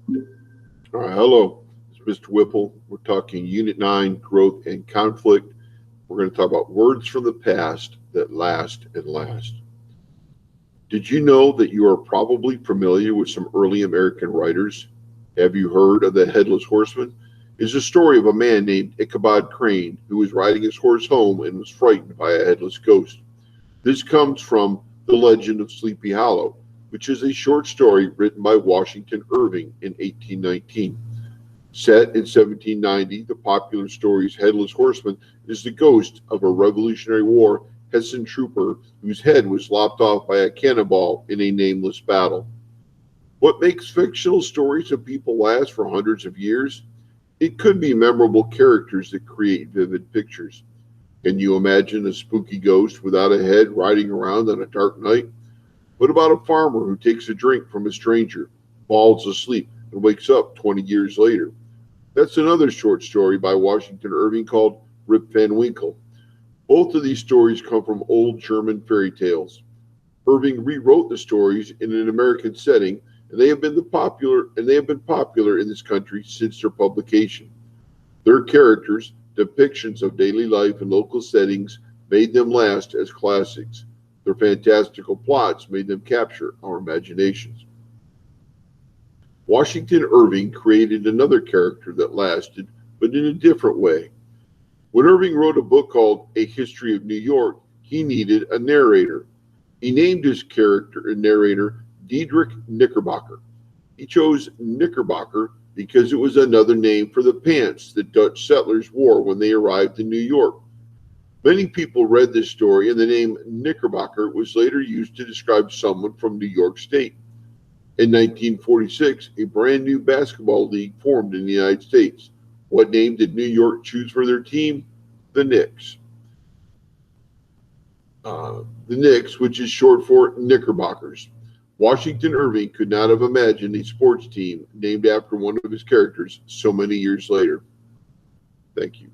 All right, hello, it's Mr. Whipple. We're talking Unit 9, Growth and Conflict. We're going to talk about words from the past that last and last. Did you know that you are probably familiar with some early American writers? Have you heard of the Headless Horseman? It's a story of a man named Ichabod Crane who was riding his horse home and was frightened by a headless ghost. This comes from The Legend of Sleepy Hollow, which is a short story written by Washington Irving in 1819. Set in 1790, the popular story's headless horseman is the ghost of a Revolutionary War Hessian trooper whose head was lopped off by a cannonball in a nameless battle. What makes fictional stories of people last for hundreds of years? It could be memorable characters that create vivid pictures. Can you imagine a spooky ghost without a head riding around on a dark night? What about a farmer who takes a drink from a stranger, falls asleep, and wakes up 20 years later? That's another short story by Washington Irving called Rip Van Winkle. Both of these stories come from old German fairy tales. Irving rewrote the stories in an American setting, and they have been popular in this country since their publication. Their characters, depictions of daily life and local settings, made them last as classics. Their fantastical plots made them capture our imaginations. Washington Irving created another character that lasted, but in a different way. When Irving wrote a book called A History of New York, he needed a narrator. He named his character and narrator Diedrich Knickerbocker. He chose Knickerbocker because it was another name for the pants that Dutch settlers wore when they arrived in New York. Many people read this story, and the name Knickerbocker was later used to describe someone from New York State. In 1946, a brand new basketball league formed in the United States. What name did New York choose for their team? The Knicks. The Knicks, which is short for Knickerbockers. Washington Irving could not have imagined a sports team named after one of his characters so many years later. Thank you.